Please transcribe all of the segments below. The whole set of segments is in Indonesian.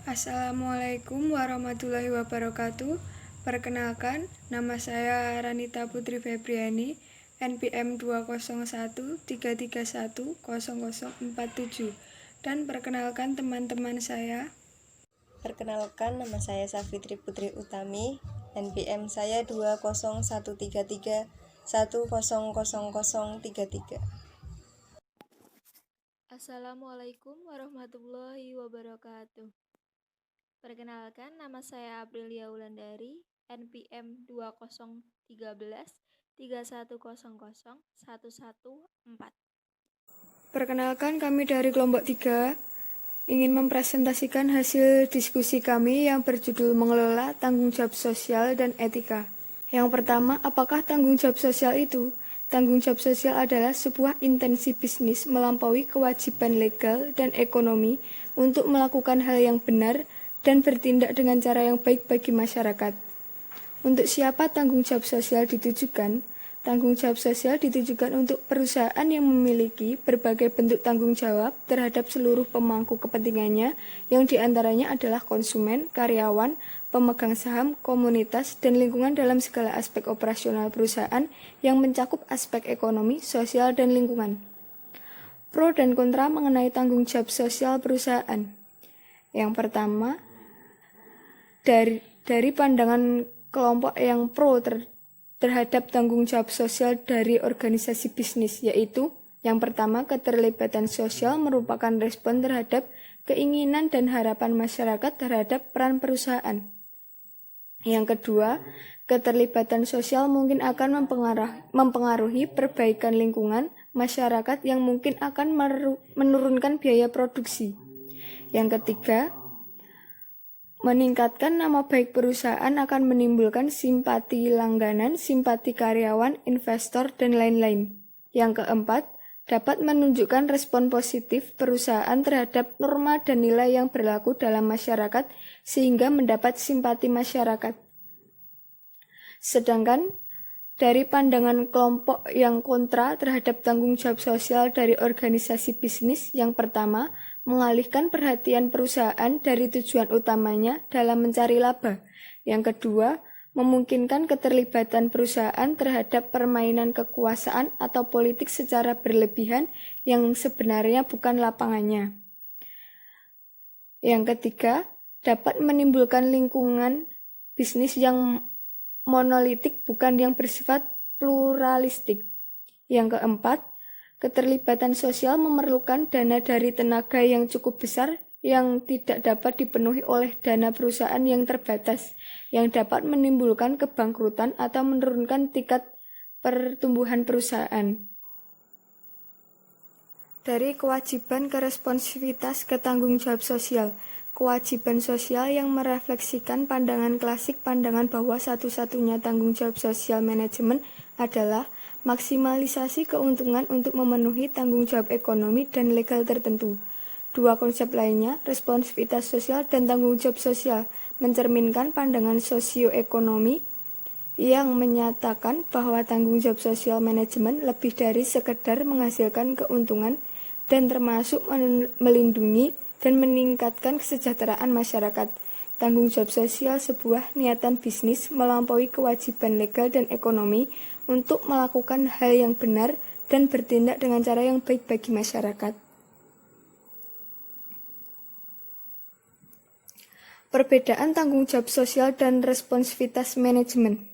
Assalamualaikum warahmatullahi wabarakatuh. Perkenalkan, nama saya Ranita Putri Febriani, NPM 20133100047. Dan perkenalkan teman-teman saya. Perkenalkan, nama saya Safitri Putri Utami, NPM saya 20133100033. Assalamualaikum warahmatullahi wabarakatuh. Perkenalkan, nama saya Aprilia Wulandari, NPM 2031313100114. Perkenalkan, kami dari kelompok 3 ingin mempresentasikan hasil diskusi kami yang berjudul mengelola tanggung jawab sosial dan etika. Yang pertama, apakah tanggung jawab sosial itu? Tanggung jawab sosial adalah sebuah intensi bisnis melampaui kewajiban legal dan ekonomi untuk melakukan hal yang benar dan bertindak dengan cara yang baik bagi masyarakat. Untuk siapa tanggung jawab sosial ditujukan? Tanggung jawab sosial ditujukan untuk perusahaan yang memiliki berbagai bentuk tanggung jawab terhadap seluruh pemangku kepentingannya, yang diantaranya adalah konsumen, karyawan, pemegang saham, komunitas, dan lingkungan dalam segala aspek operasional perusahaan yang mencakup aspek ekonomi, sosial, dan lingkungan. Pro dan kontra mengenai tanggung jawab sosial perusahaan. Yang pertama, dari pandangan kelompok yang pro terhadap tanggung jawab sosial dari organisasi bisnis, yaitu yang pertama, keterlibatan sosial merupakan respon terhadap keinginan dan harapan masyarakat terhadap peran perusahaan. Yang kedua, keterlibatan sosial mungkin akan mempengaruhi perbaikan lingkungan masyarakat yang mungkin akan menurunkan biaya produksi. Yang ketiga, meningkatkan nama baik perusahaan akan menimbulkan simpati langganan, simpati karyawan, investor, dan lain-lain. Yang keempat, dapat menunjukkan respon positif perusahaan terhadap norma dan nilai yang berlaku dalam masyarakat sehingga mendapat simpati masyarakat. Sedangkan dari pandangan kelompok yang kontra terhadap tanggung jawab sosial dari organisasi bisnis, yang pertama, mengalihkan perhatian perusahaan dari tujuan utamanya dalam mencari laba. Yang kedua, memungkinkan keterlibatan perusahaan terhadap permainan kekuasaan atau politik secara berlebihan yang sebenarnya bukan lapangannya. Yang ketiga, dapat menimbulkan lingkungan bisnis yang monolitik bukan yang bersifat pluralistik. Yang keempat, keterlibatan sosial memerlukan dana dari tenaga yang cukup besar yang tidak dapat dipenuhi oleh dana perusahaan yang terbatas, yang dapat menimbulkan kebangkrutan atau menurunkan tingkat pertumbuhan perusahaan. Dari kewajiban ke responsivitas ke tanggung jawab sosial. Kewajiban sosial yang merefleksikan pandangan klasik, pandangan bahwa satu-satunya tanggung jawab sosial manajemen adalah maksimalisasi keuntungan untuk memenuhi tanggung jawab ekonomi dan legal tertentu. Dua konsep lainnya, responsivitas sosial dan tanggung jawab sosial, mencerminkan pandangan sosioekonomi yang menyatakan bahwa tanggung jawab sosial manajemen lebih dari sekedar menghasilkan keuntungan dan termasuk melindungi dan meningkatkan kesejahteraan masyarakat. Tanggung jawab sosial sebuah niatan bisnis melampaui kewajiban legal dan ekonomi untuk melakukan hal yang benar dan bertindak dengan cara yang baik bagi masyarakat. Perbedaan tanggung jawab sosial dan responsivitas manajemen.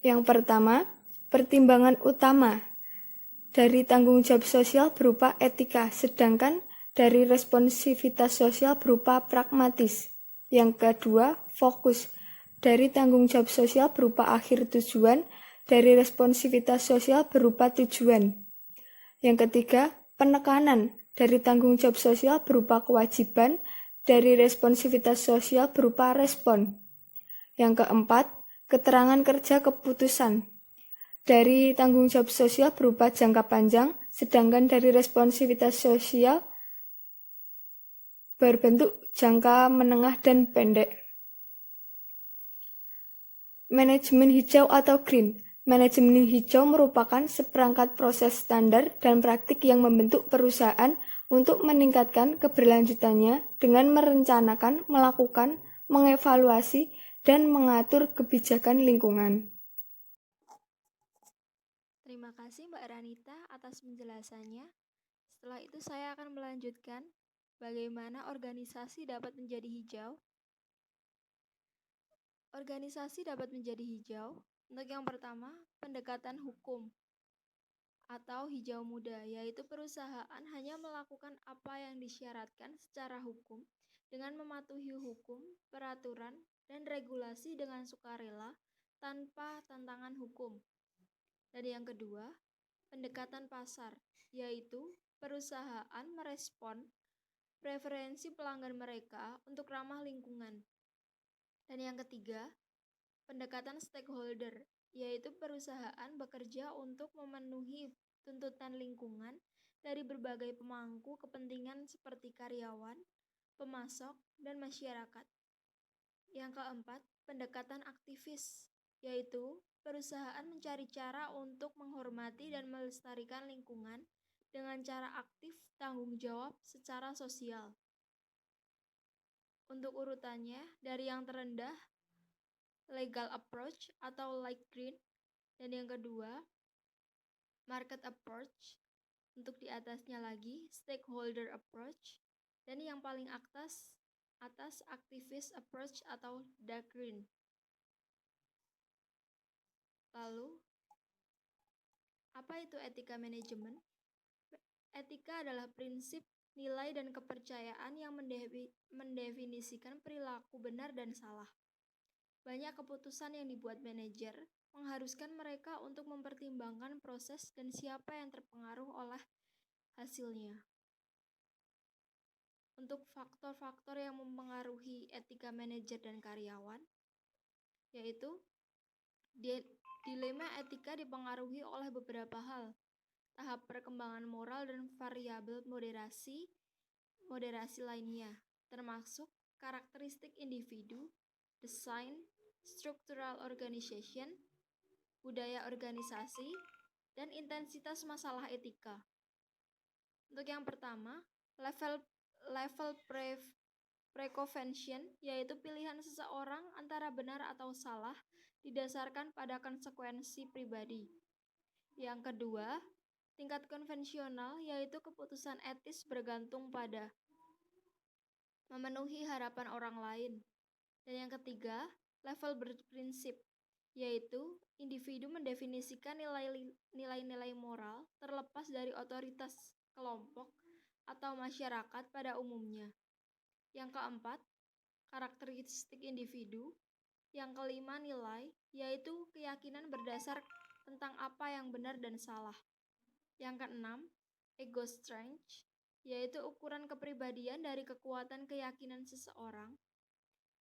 Yang pertama, pertimbangan utama dari tanggung jawab sosial berupa etika, sedangkan dari responsivitas sosial berupa pragmatis. Yang kedua, fokus. Dari tanggung jawab sosial berupa akhir tujuan, dari responsivitas sosial berupa tujuan. Yang ketiga, penekanan. Dari tanggung jawab sosial berupa kewajiban, dari responsivitas sosial berupa respon. Yang keempat, keterangan kerja keputusan. Dari tanggung jawab sosial berupa jangka panjang, sedangkan dari responsivitas sosial berbentuk jangka menengah dan pendek. Manajemen hijau atau green. Manajemen hijau merupakan seperangkat proses standar dan praktik yang membentuk perusahaan untuk meningkatkan keberlanjutannya dengan merencanakan, melakukan, mengevaluasi, dan mengatur kebijakan lingkungan. Terima kasih Mbak Ranita atas penjelasannya. Setelah itu saya akan melanjutkan bagaimana organisasi dapat menjadi hijau. Organisasi dapat menjadi hijau. Untuk yang pertama, pendekatan hukum atau hijau muda, yaitu perusahaan hanya melakukan apa yang disyaratkan secara hukum dengan mematuhi hukum, peraturan, dan regulasi dengan sukarela tanpa tantangan hukum. Dan yang kedua, pendekatan pasar, yaitu perusahaan merespon preferensi pelanggan mereka untuk ramah lingkungan. Dan yang ketiga, pendekatan stakeholder, yaitu perusahaan bekerja untuk memenuhi tuntutan lingkungan dari berbagai pemangku kepentingan seperti karyawan, pemasok, dan masyarakat. Yang keempat, pendekatan aktivis, yaitu perusahaan mencari cara untuk menghormati dan melestarikan lingkungan dengan cara aktif tanggung jawab secara sosial. Untuk urutannya, dari yang terendah, legal approach atau light green, dan yang kedua, market approach. Untuk di atasnya lagi, stakeholder approach, dan yang paling atas activist approach atau dark green. Lalu, apa itu etika manajemen? Etika adalah prinsip, nilai, dan kepercayaan yang mendefinisikan perilaku benar dan salah. Banyak keputusan yang dibuat manajer mengharuskan mereka untuk mempertimbangkan proses dan siapa yang terpengaruh oleh hasilnya. Untuk faktor-faktor yang mempengaruhi etika manajer dan karyawan, yaitu dilema etika dipengaruhi oleh beberapa hal, tahap perkembangan moral dan variabel moderasi lainnya, termasuk karakteristik individu, desain, structural organization, budaya organisasi, dan intensitas masalah etika. Untuk yang pertama, level preconception, yaitu pilihan seseorang antara benar atau salah didasarkan pada konsekuensi pribadi. Yang kedua, tingkat konvensional, yaitu keputusan etis bergantung pada memenuhi harapan orang lain. Dan yang ketiga, level berprinsip, yaitu individu mendefinisikan nilai-nilai moral terlepas dari otoritas kelompok atau masyarakat pada umumnya. Yang keempat, karakteristik individu. Yang kelima, nilai, yaitu keyakinan berdasar tentang apa yang benar dan salah. Yang keenam, ego strength, yaitu ukuran kepribadian dari kekuatan keyakinan seseorang.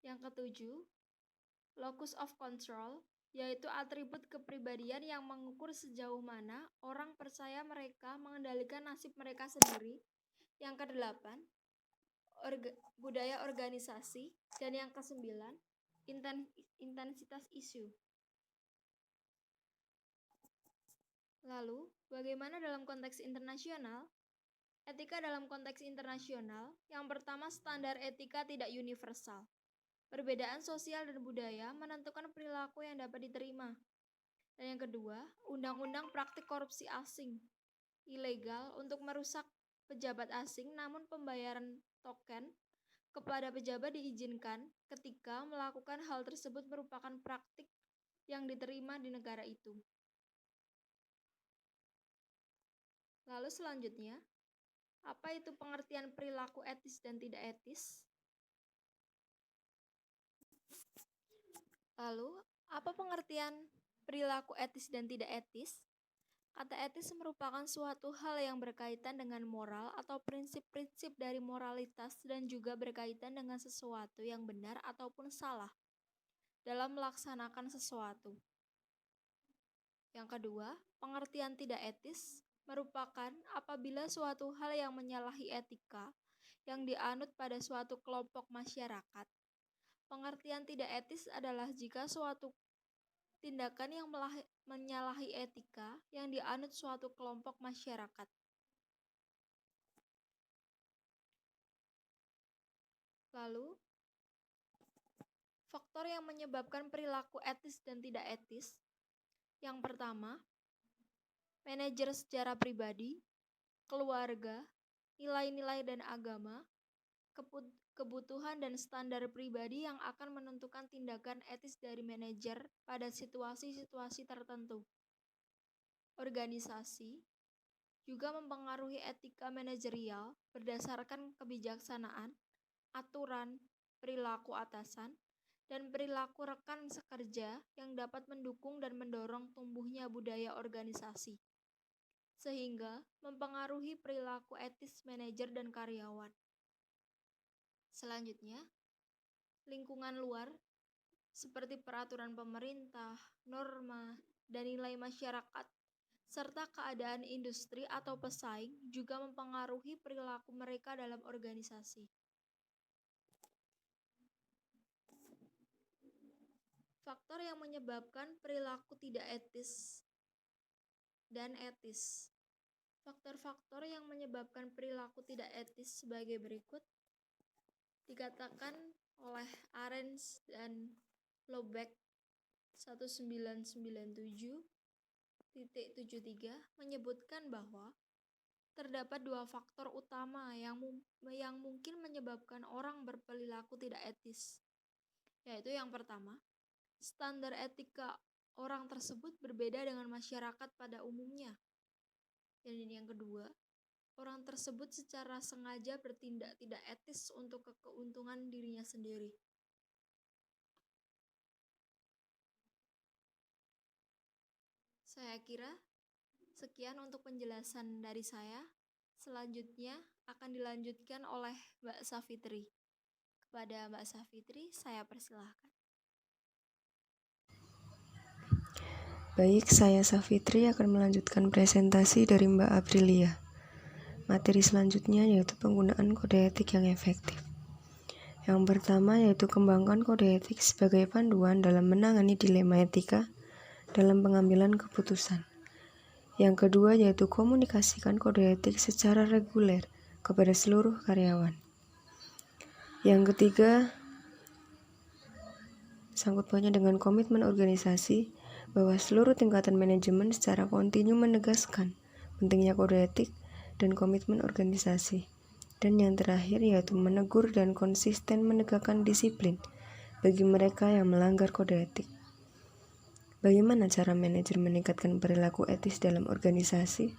Yang ketujuh, locus of control, yaitu atribut kepribadian yang mengukur sejauh mana orang percaya mereka mengendalikan nasib mereka sendiri. Yang kedelapan, budaya organisasi. Dan yang kesembilan, intensitas isu. Lalu, bagaimana dalam konteks internasional? Etika dalam konteks internasional, yang pertama, standar etika tidak universal. Perbedaan sosial dan budaya menentukan perilaku yang dapat diterima. Dan yang kedua, undang-undang praktik korupsi asing. Ilegal untuk merusak pejabat asing, namun pembayaran token kepada pejabat diizinkan ketika melakukan hal tersebut merupakan praktik yang diterima di negara itu. Lalu selanjutnya, apa itu pengertian perilaku etis dan tidak etis? Lalu, apa pengertian perilaku etis dan tidak etis? Kata etis merupakan suatu hal yang berkaitan dengan moral atau prinsip-prinsip dari moralitas dan juga berkaitan dengan sesuatu yang benar ataupun salah dalam melaksanakan sesuatu. Yang kedua, pengertian tidak etis merupakan apabila suatu hal yang menyalahi etika yang dianut pada suatu kelompok masyarakat. Pengertian tidak etis adalah jika suatu tindakan yang menyalahi etika yang dianut suatu kelompok masyarakat. Lalu, faktor yang menyebabkan perilaku etis dan tidak etis. Yang pertama, manajer secara pribadi, keluarga, nilai-nilai dan agama, kebutuhan dan standar pribadi yang akan menentukan tindakan etis dari manajer pada situasi-situasi tertentu. Organisasi juga mempengaruhi etika manajerial berdasarkan kebijaksanaan, aturan, perilaku atasan, dan perilaku rekan sekerja yang dapat mendukung dan mendorong tumbuhnya budaya organisasi, sehingga mempengaruhi perilaku etis manajer dan karyawan. Selanjutnya, lingkungan luar seperti peraturan pemerintah, norma, dan nilai masyarakat, serta keadaan industri atau pesaing juga mempengaruhi perilaku mereka dalam organisasi. Faktor yang menyebabkan perilaku tidak etis dan etis. Faktor-faktor yang menyebabkan perilaku tidak etis sebagai berikut. Dikatakan oleh Arens dan Lobeck 1997.73 menyebutkan bahwa terdapat dua faktor utama yang mungkin menyebabkan orang berperilaku tidak etis, yaitu yang pertama, standar etika orang tersebut berbeda dengan masyarakat pada umumnya, dan yang kedua, orang tersebut secara sengaja bertindak tidak etis untuk keuntungan dirinya sendiri. Saya kira sekian untuk penjelasan dari saya. Selanjutnya akan dilanjutkan oleh Mbak Safitri. Kepada Mbak Safitri, saya persilahkan. Baik, saya Safitri akan melanjutkan presentasi dari Mbak Aprilia. Materi selanjutnya yaitu penggunaan kode etik yang efektif. Yang pertama yaitu kembangkan kode etik sebagai panduan dalam menangani dilema etika dalam pengambilan keputusan. Yang kedua yaitu komunikasikan kode etik secara reguler kepada seluruh karyawan. Yang ketiga, sangkut pautnya dengan komitmen organisasi bahwa seluruh tingkatan manajemen secara kontinu menegaskan pentingnya kode etik dan komitmen organisasi. Dan yang terakhir yaitu menegur dan konsisten menegakkan disiplin bagi mereka yang melanggar kode etik. Bagaimana cara manajer meningkatkan perilaku etis dalam organisasi?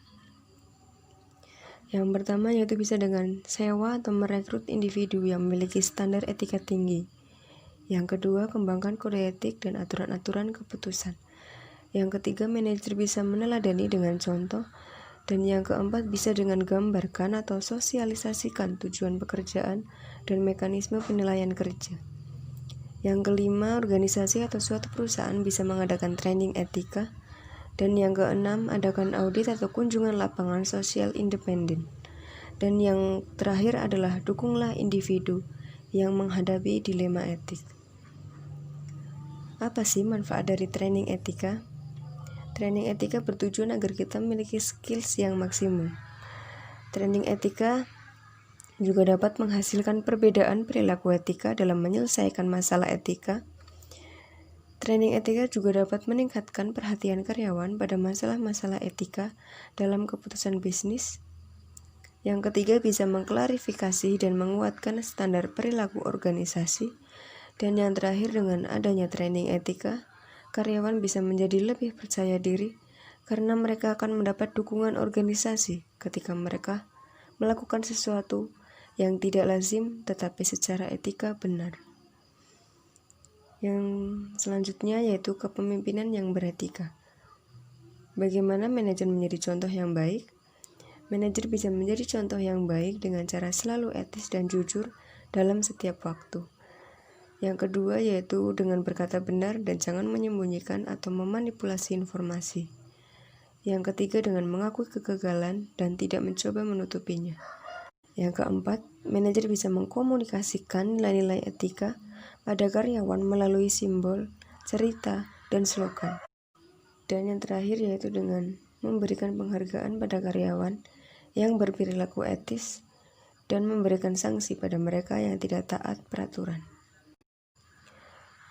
Yang pertama yaitu bisa dengan sewa atau merekrut individu yang memiliki standar etika tinggi. Yang kedua, kembangkan kode etik dan aturan-aturan keputusan. Yang ketiga, manajer bisa meneladani dengan contoh. Dan yang keempat, bisa dengan gambarkan atau sosialisasikan tujuan pekerjaan dan mekanisme penilaian kerja. Yang kelima, organisasi atau suatu perusahaan bisa mengadakan training etika. Dan yang keenam, adakan audit atau kunjungan lapangan sosial independen. Dan yang terakhir adalah dukunglah individu yang menghadapi dilema etik. Apa sih manfaat dari training etika? Training etika bertujuan agar kita memiliki skills yang maksimum. Training etika juga dapat menghasilkan perbedaan perilaku etika dalam menyelesaikan masalah etika. Training etika juga dapat meningkatkan perhatian karyawan pada masalah-masalah etika dalam keputusan bisnis. Yang ketiga, bisa mengklarifikasi dan menguatkan standar perilaku organisasi. Dan yang terakhir, dengan adanya training etika, karyawan bisa menjadi lebih percaya diri karena mereka akan mendapat dukungan organisasi ketika mereka melakukan sesuatu yang tidak lazim tetapi secara etika benar. Yang selanjutnya yaitu kepemimpinan yang beretika. Bagaimana manajer menjadi contoh yang baik? Manajer bisa menjadi contoh yang baik dengan cara selalu etis dan jujur dalam setiap waktu. Yang kedua yaitu dengan berkata benar dan jangan menyembunyikan atau memanipulasi informasi. Yang ketiga dengan mengakui kegagalan dan tidak mencoba menutupinya. Yang keempat, manajer bisa mengkomunikasikan nilai-nilai etika pada karyawan melalui simbol, cerita, dan slogan. Dan yang terakhir yaitu dengan memberikan penghargaan pada karyawan yang berperilaku etis dan memberikan sanksi pada mereka yang tidak taat peraturan.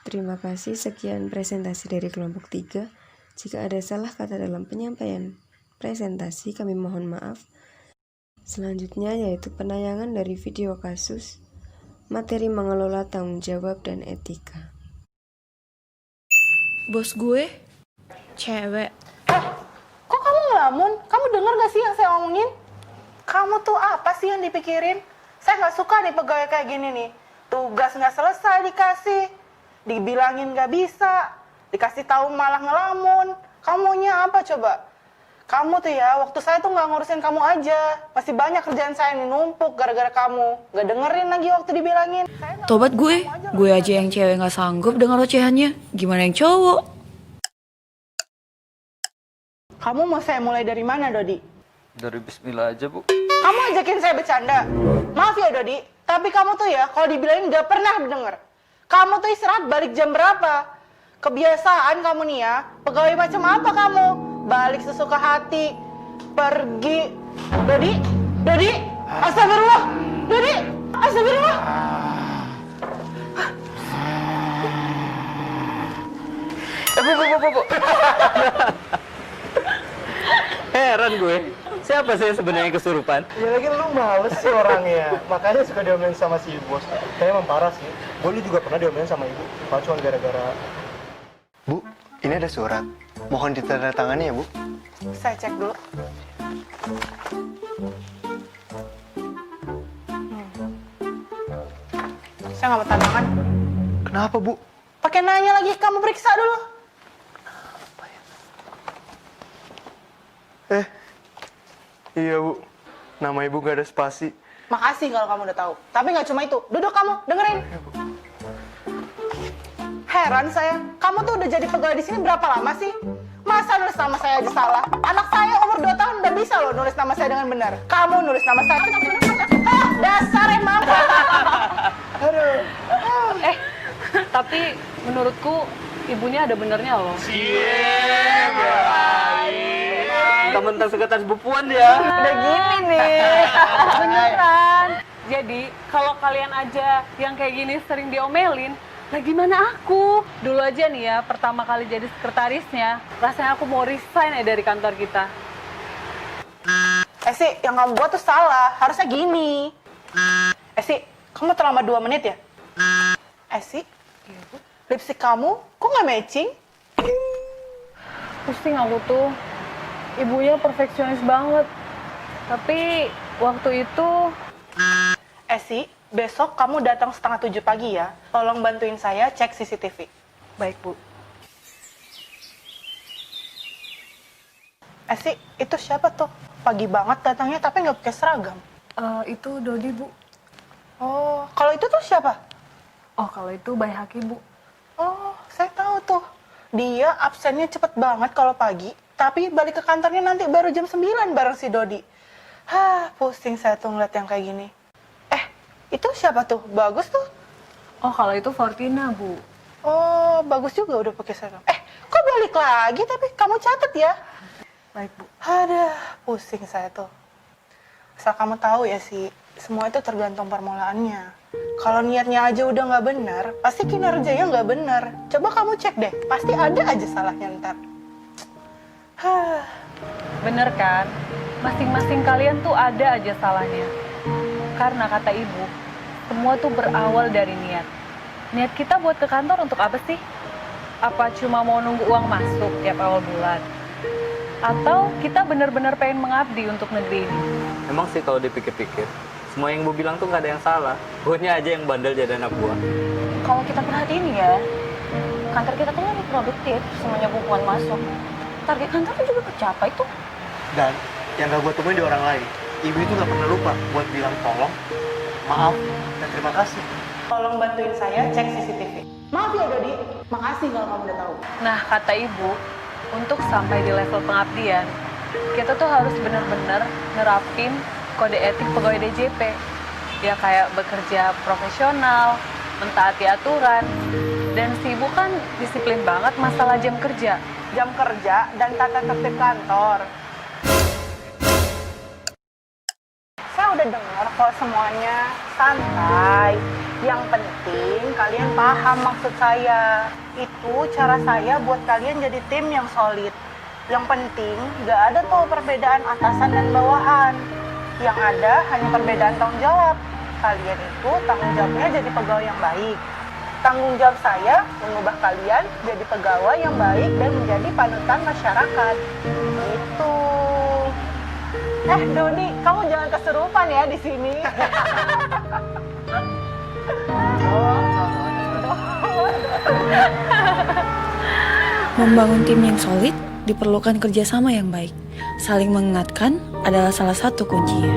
Terima kasih, sekian presentasi dari kelompok 3. Jika ada salah kata dalam penyampaian presentasi, kami mohon maaf. Selanjutnya yaitu penayangan dari video kasus materi mengelola tanggung jawab dan etika. Bos gue cewek. Kok kamu ngelamun? Kamu dengar gak sih yang saya omongin? Kamu tuh apa sih yang dipikirin? Saya nggak suka nih pegawai kayak gini nih. Tugas nggak selesai dikasih, dibilangin nggak bisa, dikasih tahu malah ngelamun. Kamu maunya apa coba? Kamu tuh ya, waktu saya tuh nggak ngurusin kamu aja. Masih banyak kerjaan saya nih numpuk gara-gara kamu. Nggak dengerin lagi waktu dibilangin. Tobat gue aja yang cewek nggak sanggup dengar ocehannya. Gimana yang cowok? Kamu mau saya mulai dari mana, Dodi? Dari bismillah aja, Bu. Kamu ajakin saya bercanda. Maaf ya, Dodi. Tapi kamu tuh ya, kalau dibilangin nggak pernah denger. Kamu tuh istirahat balik jam berapa? Kebiasaan kamu nih ya. Pegawai macam apa kamu? Balik sesuka hati. Pergi. Dodi? Dodi? Astagfirullah. Dodi? Astagfirullah. Bu. Heran gue. Siapa sih sebenarnya yang kesurupan? Ya lagi lu males sih orangnya, makanya suka diomelin sama si bos. Kayaknya emang parah sih. Gue juga pernah diomelin sama ibu, cuma gara-gara. Bu, ini ada surat. Mohon ditandatangani ya, Bu. Saya cek dulu. Saya nggak mau tanda tangan. Kenapa, Bu? Pakai nanya lagi, kamu periksa dulu. Iya, Bu. Nama ibu gak ada spasi. Makasih kalau kamu udah tahu. Tapi nggak cuma itu. Duduk kamu, dengerin. Heran saya, kamu tuh udah jadi pegawai di sini berapa lama sih? Masa nulis nama saya aja salah? Anak saya umur 2 tahun udah bisa loh nulis nama saya dengan benar. Kamu nulis nama saya. Dasar emang. Aduh. Tapi menurutku ibunya ada benernya loh. Mentang sekretaris bupuan ya. Udah gini nih. Beneran. Jadi kalau kalian aja yang kayak gini sering diomelin, lah gimana aku? Dulu aja nih ya, pertama kali jadi sekretarisnya, rasanya aku mau resign ya dari kantor kita. Esi, yang kamu buat tuh salah. Harusnya gini. Esi, kamu terlambat 2 menit ya? Esi, lipstick kamu kok nggak matching? Pusing aku tuh. Ibunya perfeksionis banget. Tapi waktu itu... Esi, besok kamu datang 6:30 pagi ya. Tolong bantuin saya cek CCTV. Baik, Bu. Esi, itu siapa tuh? Pagi banget datangnya tapi nggak pakai seragam. Itu Dodi, Bu. Oh, kalau itu tuh siapa? Oh, kalau itu Bayi Haki, Bu. Oh, saya tahu tuh. Dia absennya cepet banget kalau pagi, tapi balik ke kantornya nanti baru jam 9 bareng si Dodi. Pusing saya tuh ngeliat yang kayak gini. Itu siapa tuh? Bagus tuh. Oh, kalau itu Fortina, Bu. Oh, bagus juga udah pakai seragam. Kok balik lagi tapi kamu catat ya? Baik, Bu. Pusing saya tuh. Asal kamu tahu ya sih, semua itu tergantung permulaannya. Kalau niatnya aja udah nggak benar, pasti kinerjanya nggak benar. Coba kamu cek deh, pasti ada aja salahnya ntar. Bener kan? Masing-masing kalian tuh ada aja salahnya. Karena kata ibu, semua tuh berawal dari niat. Niat kita buat ke kantor untuk apa sih? Apa cuma mau nunggu uang masuk tiap awal bulan? Atau kita benar-benar pengen mengabdi untuk negeri ini? Emang sih kalau dipikir-pikir, semua yang Bu bilang tuh nggak ada yang salah. Buahnya aja yang bandel jadi anak buah. Kalau kita perhatiin ya, kantor kita tuh lebih produktif, semuanya bukuan masuk. Target kantor tuh juga tercapai tuh. Dan yang gak gue temuin di orang lain, ibu itu gak pernah lupa buat bilang tolong, maaf, dan terima kasih. Tolong bantuin saya cek CCTV. Maaf ya Dodi, makasih kalau kamu udah tahu. Nah, kata ibu, untuk sampai di level pengabdian, kita tuh harus benar-benar nerapin kode etik pegawai DJP. Ya kayak bekerja profesional, mentaati aturan. Dan si Ibu kan disiplin banget masalah jam kerja. Jam kerja dan tata tertib kantor. Saya udah dengar kok semuanya, santai. Yang penting kalian paham maksud saya. Itu cara saya buat kalian jadi tim yang solid. Yang penting gak ada tuh perbedaan atasan dan bawahan. Yang ada hanya perbedaan tanggung jawab. Kalian itu tanggung jawabnya jadi pegawai yang baik. Tanggung jawab saya mengubah kalian jadi pegawai yang baik dan menjadi panutan masyarakat. Itu. Doni, kamu jangan kesurupan ya di sini. Membangun tim yang solid diperlukan kerjasama yang baik. Saling mengingatkan adalah salah satu kuncinya.